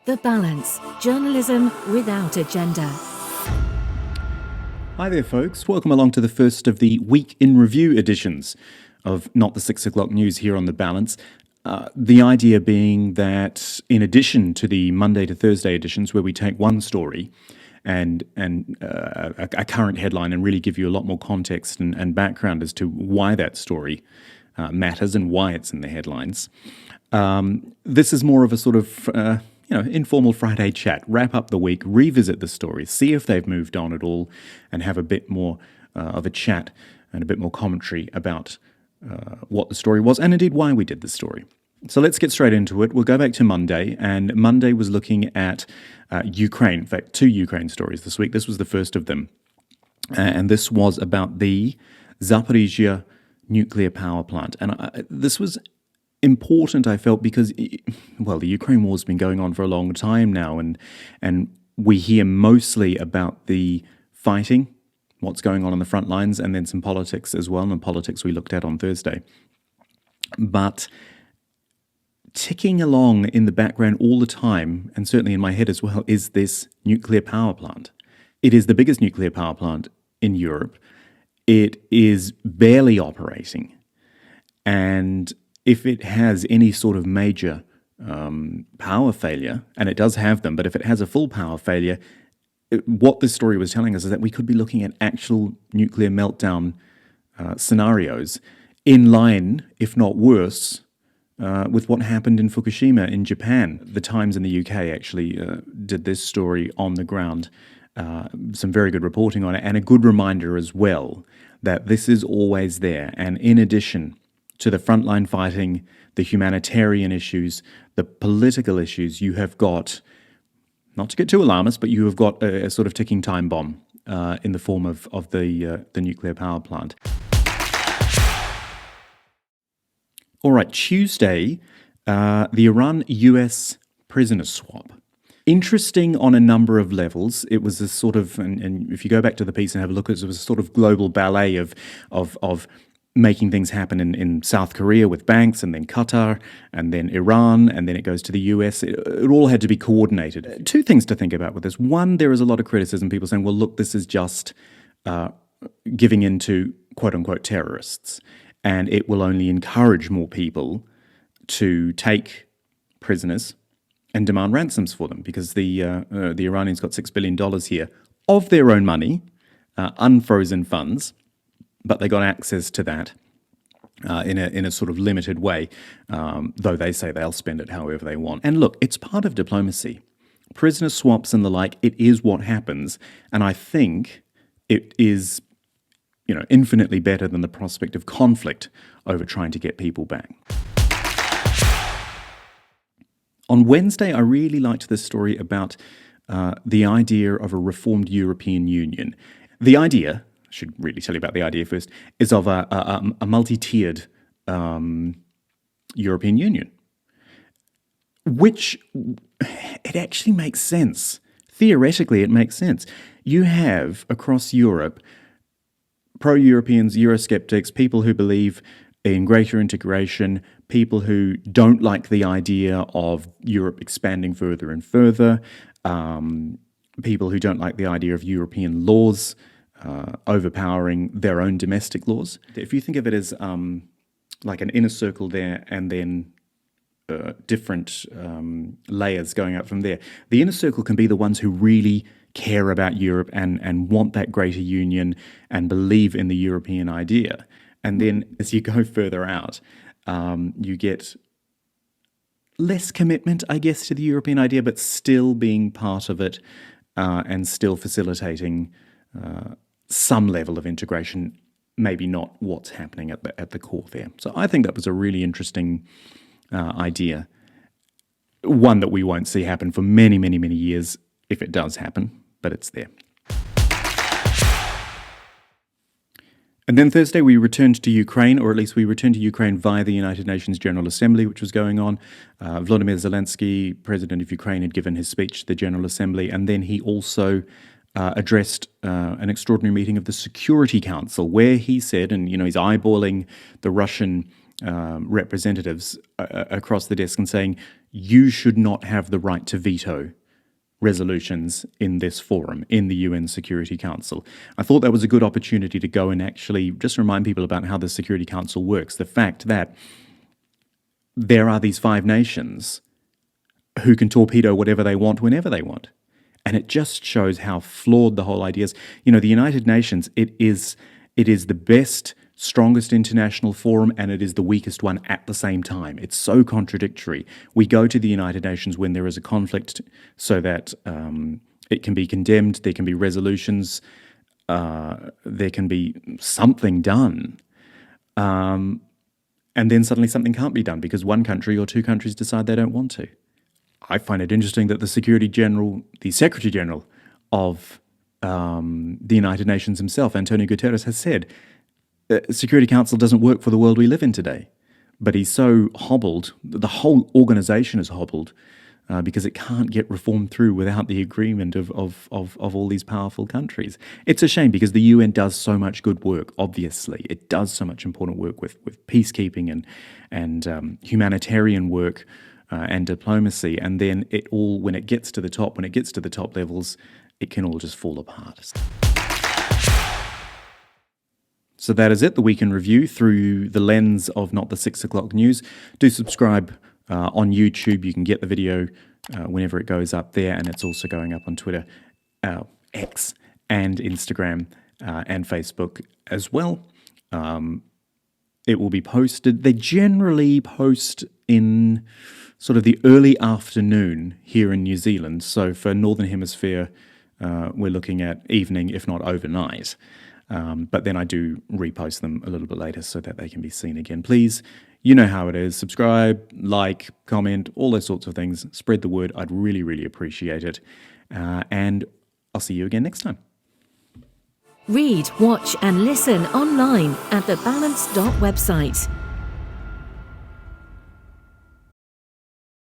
The Balance, journalism without agenda. Hi there, folks. Welcome along to the first of the Week in Review editions of Not the 6 o'clock News here on The Balance. The idea being that in addition to the Monday to Thursday editions where we take one story and a current headline and really give you a lot more context and background as to why that story matters and why it's in the headlines, this is more of a sort of informal Friday chat, wrap up the week, revisit the story, see if they've moved on at all, and have a bit more of a chat and a bit more commentary about what the story was and indeed why we did the story. So let's get straight into it. We'll go back to Monday, and Monday was looking at Ukraine. In fact, 2 Ukraine stories this week. This was the first of them, and this was about the Zaporizhzhia nuclear power plant. And this was important, I felt, because, well, the Ukraine war's been going on for a long time now, and we hear mostly about the fighting, what's going on the front lines, and then some politics as well, and politics we looked at on Thursday. But ticking along in the background all the time, and certainly in my head as well, is this nuclear power plant. It is the biggest nuclear power plant in Europe. It is barely operating, and if it has any sort of major power failure, and it does have them, but if it has a full power failure, what this story was telling us is that we could be looking at actual nuclear meltdown scenarios in line, if not worse, with what happened in Fukushima in Japan. The Times in the UK actually did this story on the ground, some very good reporting on it, and a good reminder as well that this is always there. And in addition to the frontline fighting, the humanitarian issues, the political issues, you have got, not to get too alarmist, but you have got a sort of ticking time bomb in the form of the nuclear power plant. All right, Tuesday, the Iran-US prisoner swap. Interesting on a number of levels. It was a sort of, and if you go back to the piece and have a look at it, it was a sort of global ballet of making things happen in South Korea with banks, and then Qatar, and then Iran, and then it goes to the US. It all had to be coordinated. 2 things to think about with this. One, there is a lot of criticism, people saying, well, look, this is just giving in to quote-unquote terrorists, and it will only encourage more people to take prisoners and demand ransoms for them, because the Iranians got $6 billion here of their own money, unfrozen funds, but they got access to that in a sort of limited way, though they say they'll spend it however they want. And look, it's part of diplomacy. Prisoner swaps and the like, it is what happens, and I think it is, infinitely better than the prospect of conflict over trying to get people back. On Wednesday, I really liked this story about the idea of a reformed European Union. The idea, should really tell you about the idea first, is of a multi-tiered European Union, which it actually makes sense. Theoretically, it makes sense. You have, across Europe, pro-Europeans, Eurosceptics, people who believe in greater integration, people who don't like the idea of Europe expanding further and further, people who don't like the idea of European laws overpowering their own domestic laws. If you think of it as like an inner circle there and then different layers going up from there, the inner circle can be the ones who really care about Europe and want that greater union and believe in the European idea. And then as you go further out, you get less commitment, I guess, to the European idea, but still being part of it and still facilitating some level of integration, maybe not what's happening at the core there. So I think that was a really interesting idea, one that we won't see happen for many, many, many years if it does happen, but it's there. And then Thursday we returned to Ukraine, or at least we returned to Ukraine via the United Nations General Assembly, which was going on. Volodymyr Zelensky, president of Ukraine, had given his speech to the General Assembly, and then he also addressed an extraordinary meeting of the Security Council, where he said, and he's eyeballing the Russian representatives across the desk and saying, you should not have the right to veto resolutions in this forum, in the UN Security Council. I thought that was a good opportunity to go and actually just remind people about how the Security Council works. The fact that there are these 5 nations who can torpedo whatever they want whenever they want. And it just shows how flawed the whole idea is. The United Nations, it is the best, strongest international forum, and it is the weakest one at the same time. It's so contradictory. We go to the United Nations when there is a conflict so that it can be condemned, there can be resolutions, there can be something done. And then suddenly something can't be done because one country or 2 countries decide they don't want to. I find it interesting that the Secretary General of the United Nations himself, Antonio Guterres, has said Security Council doesn't work for the world we live in today. But he's so hobbled, the whole organization is hobbled because it can't get reformed through without the agreement of all these powerful countries. It's a shame because the UN does so much good work, obviously. It does so much important work with peacekeeping and humanitarian work and diplomacy. And then when it gets to the top levels, it can all just fall apart. So that is it, the Week in Review through the lens of Not the 6 O'Clock News. Do subscribe on YouTube. You can get the video whenever it goes up there, and it's also going up on Twitter, X, and Instagram and Facebook as well. It will be posted. They generally post in sort of the early afternoon here in New Zealand. So for Northern Hemisphere, we're looking at evening, if not overnight. But then I do repost them a little bit later so that they can be seen again. Please, you know how it is. Subscribe, like, comment, all those sorts of things. Spread the word. I'd really, really appreciate it. And I'll see you again next time. Read, watch and listen online at the Balance website.